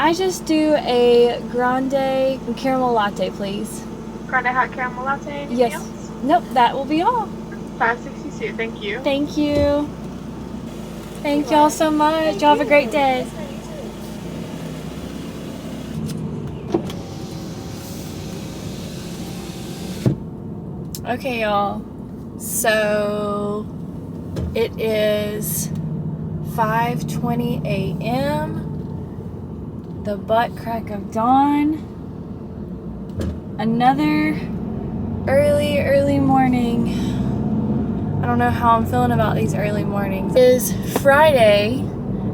I just do a grande caramel latte, please? Grande hot caramel latte. Anything Yes. else? Nope, that will be all. 562. Thank you. Thank you. Thank y'all so much. Y'all have a great day. Okay, y'all. So it is 5:20 a.m. The butt crack of dawn. Another early morning. I don't know how I'm feeling about these early mornings. It is Friday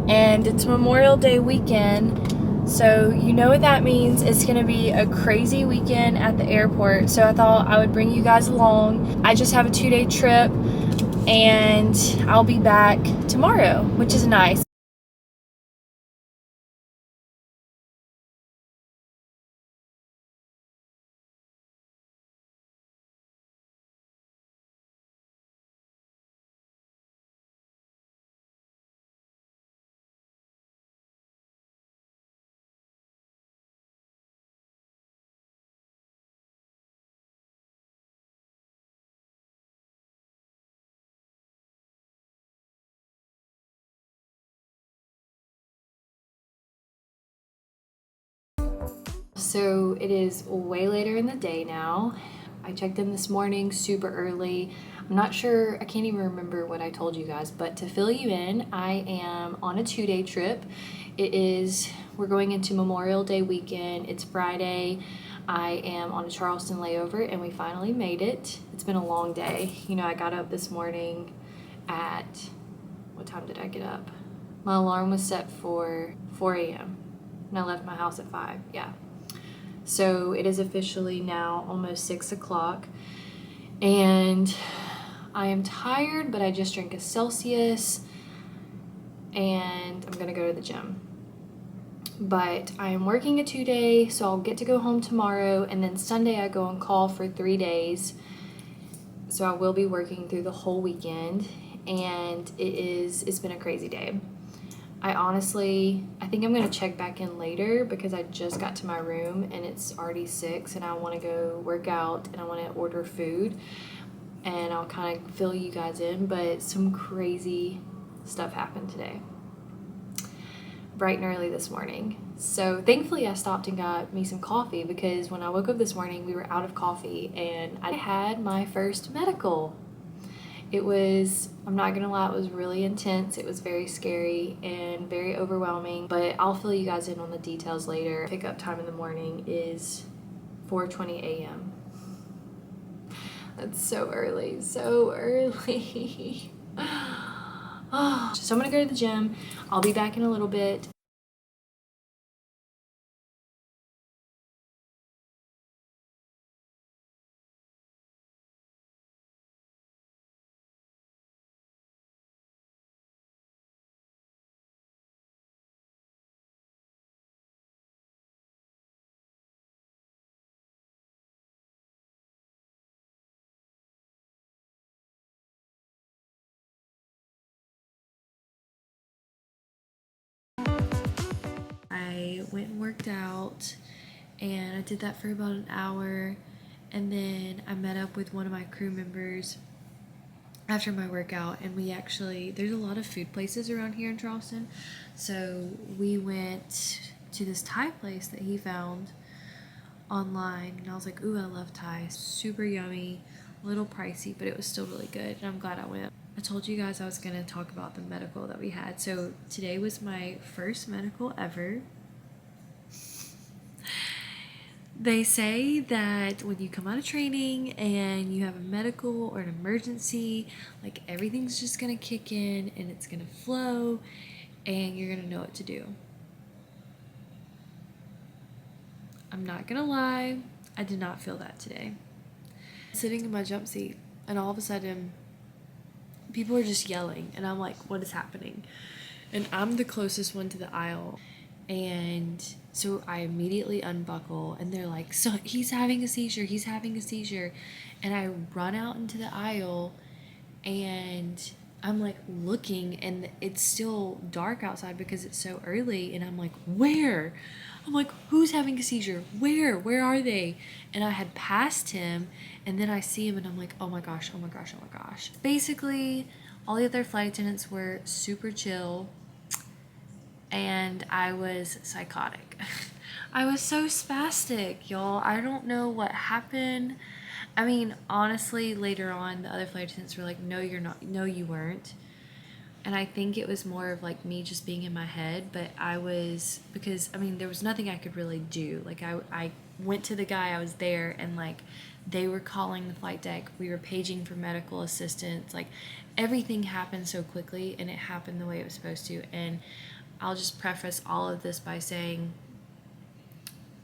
and it's Memorial Day weekend. So you know what that means. It's gonna be a crazy weekend at the airport. So I thought I would bring you guys along. I just have a 2-day trip and I'll be back tomorrow, which is nice. So it is way later in the day now. I checked in this morning super early. I'm not sure, I can't even remember what I told you guys, but to fill you in, I am on a 2-day trip. We're going into Memorial Day weekend. It's Friday. I am on a Charleston layover and we finally made it. It's been a long day. You know, I got up this morning at, what time did I get up? My alarm was set for 4 a.m. and I left my house at 5, yeah. So it is officially now almost 6 o'clock and I am tired, but I just drank a Celsius and I'm gonna go to the gym. But I am working a 2-day, so I'll get to go home tomorrow, and then Sunday I go on call for 3 days. So I will be working through the whole weekend, and it's been a crazy day. I think I'm gonna check back in later because I just got to my room and it's already 6 and I wanna go work out and I wanna order food, and I'll kind of fill you guys in, but some crazy stuff happened today. Bright and early this morning. So thankfully I stopped and got me some coffee because when I woke up this morning we were out of coffee and I had my first medical. I'm not gonna lie, it was really intense. It was very scary and very overwhelming, but I'll fill you guys in on the details later. Pickup time in the morning is 4:20 a.m. That's so early, so early. So I'm gonna go to the gym. I'll be back in a little bit. I went and worked out and I did that for about an hour, and then I met up with one of my crew members after my workout, and there's a lot of food places around here in Charleston, so we went to this Thai place that he found online, and I was like, ooh, I love Thai. Super yummy, a little pricey, but it was still really good, and I'm glad I went. I told you guys I was going to talk about the medical that we had. So today was my first medical ever. They say that when you come out of training and you have a medical or an emergency, like everything's just going to kick in and it's going to flow and you're going to know what to do. I'm not going to lie, I did not feel that today. Sitting in my jump seat and all of a sudden people are just yelling and I'm like, what is happening? And I'm the closest one to the aisle, and so I immediately unbuckle and they're like, so he's having a seizure, and I run out into the aisle and I'm like looking and it's still dark outside because it's so early, and I'm like, where? I'm like, who's having a seizure? Where are they? And I had passed him, and then I see him and I'm like, oh my gosh, oh my gosh, oh my gosh. Basically, all the other flight attendants were super chill, and I was psychotic. I was so spastic, y'all. I don't know what happened. I mean, honestly, later on, the other flight attendants were like, no, you're not. No, you weren't. And I think it was more of like me just being in my head, but because I mean, there was nothing I could really do. Like, I went to the guy, I was there, and like, they were calling the flight deck. We were paging for medical assistance. Like, everything happened so quickly, and it happened the way it was supposed to. And I'll just preface all of this by saying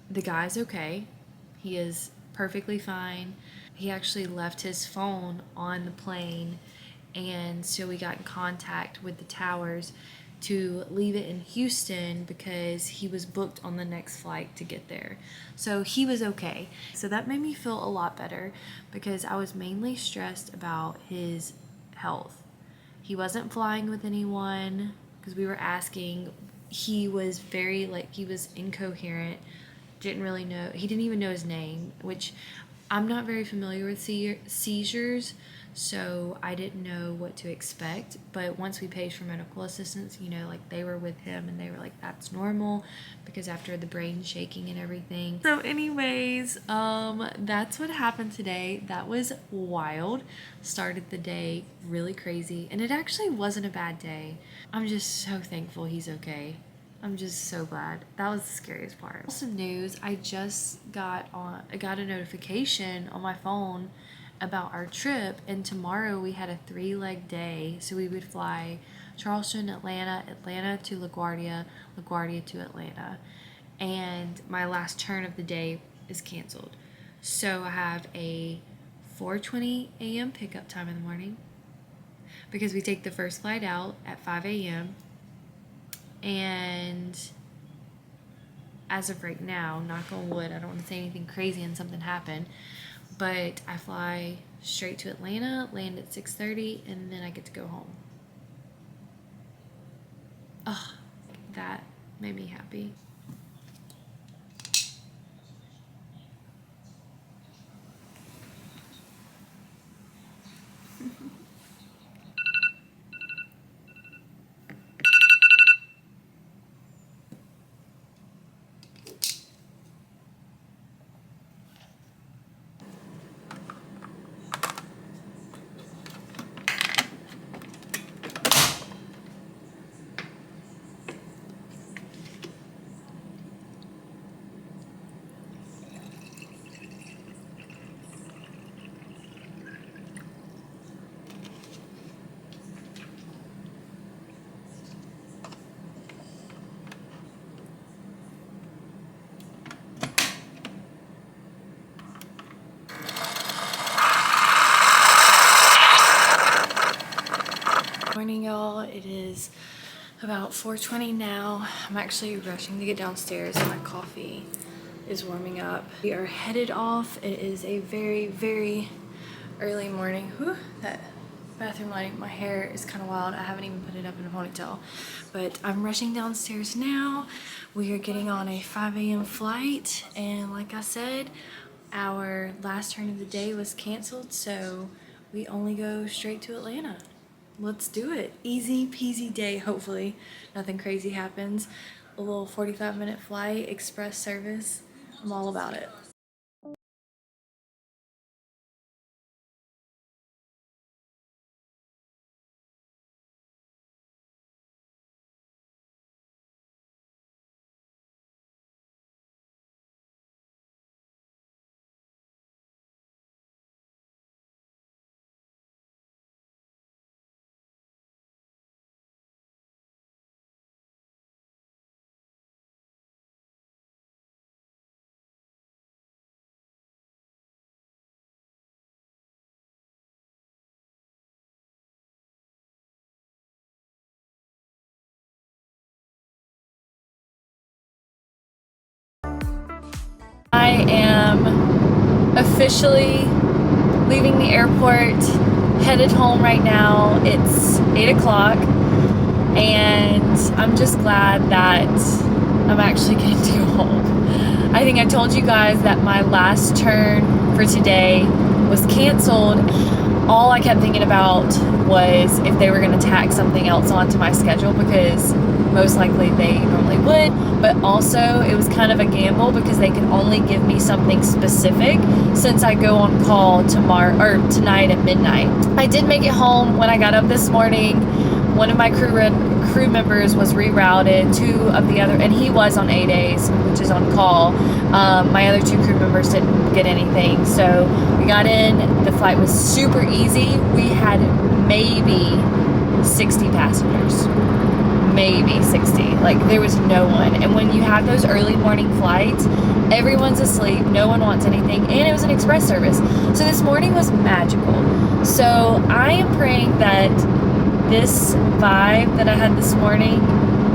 the guy's okay. He is perfectly fine. He actually left his phone on the plane, and so we got in contact with the towers to leave it in Houston because he was booked on the next flight to get there. So he was okay. So that made me feel a lot better because I was mainly stressed about his health. He wasn't flying with anyone because we were asking. He was very, like, he was incoherent, didn't really know, he didn't even know his name, which I'm not very familiar with seizures, so I didn't know what to expect. But once we paid for medical assistance, you know, like, they were with him and they were like, that's normal because after the brain shaking and everything. So anyways, that's what happened today. That was wild. Started the day really crazy, and it actually wasn't a bad day. I'm just so thankful he's okay. I'm just so glad. That was the scariest part. Also news, I got a notification on my phone about our trip, and tomorrow we had a 3-leg day. So we would fly Charleston, Atlanta, Atlanta to LaGuardia, LaGuardia to Atlanta. And my last turn of the day is canceled. So I have a 4:20 a.m. pickup time in the morning because we take the first flight out at 5 a.m. And as of right now, knock on wood, I don't want to say anything crazy and something happen, but I fly straight to Atlanta, land at 6:30, and then I get to go home. Oh, that made me happy. Morning, y'all. It is about 4:20 now. I'm actually rushing to get downstairs. My coffee is warming up. We are headed off. It is a very, very early morning. Whew, that bathroom lighting. My hair is kind of wild. I haven't even put it up in a ponytail, but I'm rushing downstairs now. We are getting on a 5 a.m. flight, and like I said, our last turn of the day was canceled, so we only go straight to Atlanta. Let's do it. Easy peasy day, hopefully. Nothing crazy happens. A little 45-minute flight, express service. I'm all about it. I am officially leaving the airport. headed home right now. It's 8 o'clock, and I'm just glad that I'm actually getting to go home. I think I told you guys that my last turn for today was canceled. All I kept thinking about was if they were going to tack something else onto my schedule, because most likely they normally would, but also it was kind of a gamble because they can only give me something specific since I go on call tomorrow or tonight at midnight. I did make it home when I got up this morning. One of my crew members was rerouted. Two of the other, and he was on 8 days, which is on call. My other two crew members didn't get anything, so we got in. The flight was super easy. We had maybe 60 passengers. Maybe 60. Like, there was no one. And when you have those early morning flights, everyone's asleep, no one wants anything, and it was an express service. So this morning was magical. So I am praying that this vibe that I had this morning,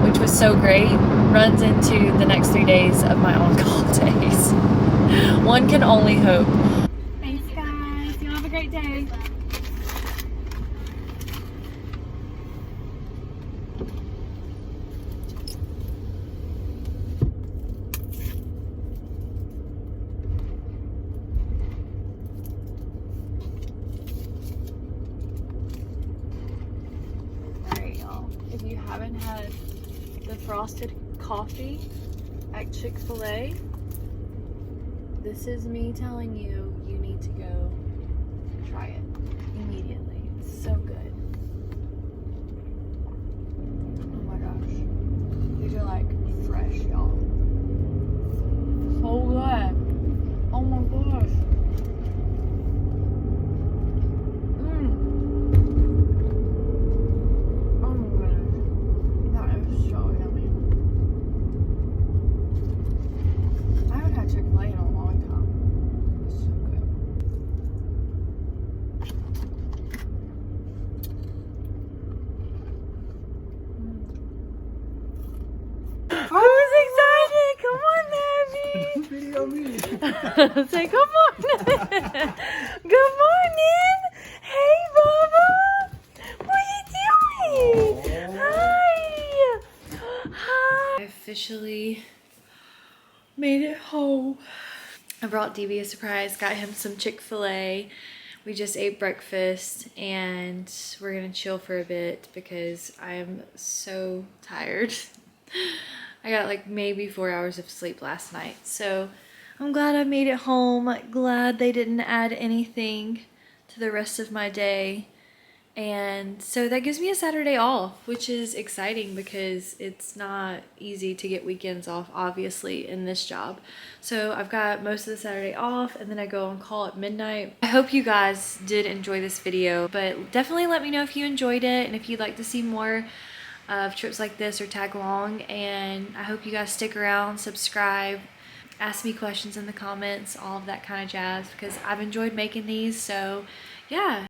which was so great, runs into the next 3 days of my on-call days. One can only hope. Thanks, guys. You have a great day. If you haven't had the frosted coffee at Chick-fil-A, this is me telling you, you need to go try it immediately. It's so good. Oh my gosh. These are like fresh, y'all. So good. Oh my gosh. Who's excited? Come on, baby. Video me. Say good morning. Good morning. Hey, Bubba. What are you doing? Hi. Hi. I officially made it home. I brought DB a surprise. Got him some Chick-fil-A. We just ate breakfast and we're gonna chill for a bit because I am so tired. I got like maybe 4 hours of sleep last night. So I'm glad I made it home. Glad they didn't add anything to the rest of my day. And so that gives me a Saturday off, which is exciting because it's not easy to get weekends off, obviously, in this job. So I've got most of the Saturday off, and then I go on call at midnight. I hope you guys did enjoy this video, but definitely let me know if you enjoyed it and if you'd like to see more of trips like this or tag along. And I hope you guys stick around, subscribe, ask me questions in the comments, all of that kind of jazz, because I've enjoyed making these. So yeah.